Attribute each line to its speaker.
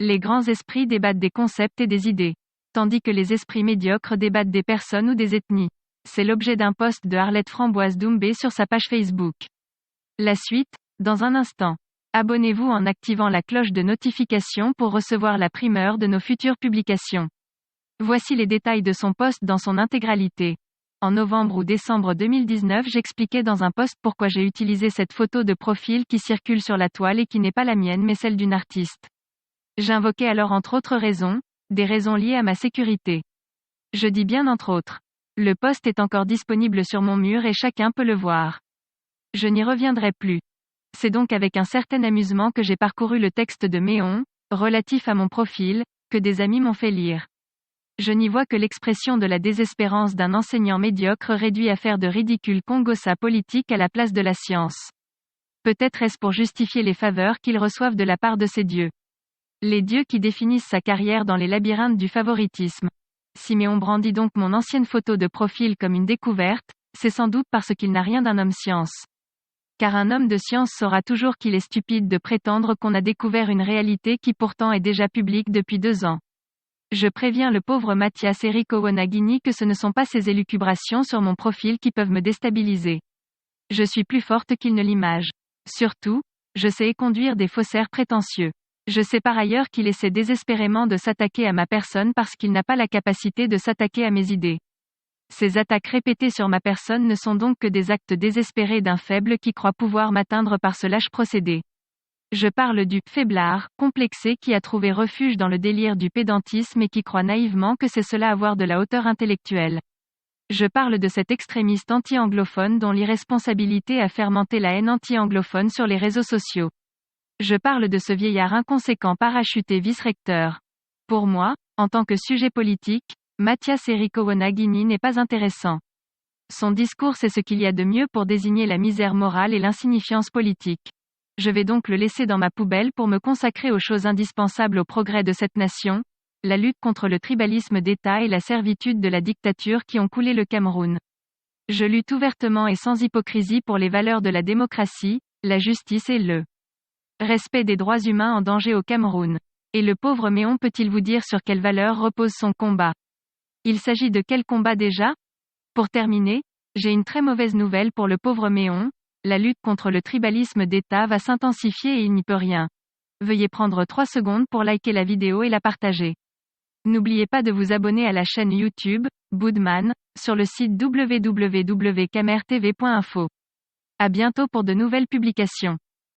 Speaker 1: Les grands esprits débattent des concepts et des idées. Tandis que les esprits médiocres débattent des personnes ou des ethnies. C'est l'objet d'un post de Arlette Framboise Doumbé sur sa page Facebook. La suite, dans un instant. Abonnez-vous en activant la cloche de notification pour recevoir la primeur de nos futures publications. Voici les détails de son post dans son intégralité. En novembre ou décembre 2019, j'expliquais dans un post pourquoi j'ai utilisé cette photo de profil qui circule sur la toile et qui n'est pas la mienne mais celle d'une artiste. J'invoquais alors entre autres raisons, des raisons liées à ma sécurité. Je dis bien entre autres. Le post est encore disponible sur mon mur et chacun peut le voir. Je n'y reviendrai plus. C'est donc avec un certain amusement que j'ai parcouru le texte de Méon, relatif à mon profil, que des amis m'ont fait lire. Je n'y vois que l'expression de la désespérance d'un enseignant médiocre réduit à faire de ridicules congossa politiques à la place de la science. Peut-être est-ce pour justifier les faveurs qu'il reçoive de la part de ces dieux. Les dieux qui définissent sa carrière dans les labyrinthes du favoritisme. Si Méon brandit donc mon ancienne photo de profil comme une découverte, c'est sans doute parce qu'il n'a rien d'un homme science. Car un homme de science saura toujours qu'il est stupide de prétendre qu'on a découvert une réalité qui pourtant est déjà publique depuis 2 ans. Je préviens le pauvre Mathias Erikowonaguini que ce ne sont pas ces élucubrations sur mon profil qui peuvent me déstabiliser. Je suis plus forte qu'il ne l'image. Surtout, je sais conduire des faussaires prétentieux. Je sais par ailleurs qu'il essaie désespérément de s'attaquer à ma personne parce qu'il n'a pas la capacité de s'attaquer à mes idées. Ces attaques répétées sur ma personne ne sont donc que des actes désespérés d'un faible qui croit pouvoir m'atteindre par ce lâche procédé. Je parle du faiblard, complexé qui a trouvé refuge dans le délire du pédantisme et qui croit naïvement que c'est cela avoir de la hauteur intellectuelle. Je parle de cet extrémiste anti-anglophone dont l'irresponsabilité a fermenté la haine anti-anglophone sur les réseaux sociaux. Je parle de ce vieillard inconséquent parachuté vice-recteur. Pour moi, en tant que sujet politique, Mathias Erikowonaguini n'est pas intéressant. Son discours c'est ce qu'il y a de mieux pour désigner la misère morale et l'insignifiance politique. Je vais donc le laisser dans ma poubelle pour me consacrer aux choses indispensables au progrès de cette nation, la lutte contre le tribalisme d'État et la servitude de la dictature qui ont coulé le Cameroun. Je lutte ouvertement et sans hypocrisie pour les valeurs de la démocratie, la justice et le respect des droits humains en danger au Cameroun. Et le pauvre Méon peut-il vous dire sur quelles valeurs repose son combat? Il s'agit de quel combat déjà? Pour terminer, j'ai une très mauvaise nouvelle pour le pauvre Méon, la lutte contre le tribalisme d'État va s'intensifier et il n'y peut rien. Veuillez prendre 3 secondes pour liker la vidéo et la partager. N'oubliez pas de vous abonner à la chaîne YouTube, Boudman, sur le site www.camertv.info. À bientôt pour de nouvelles publications.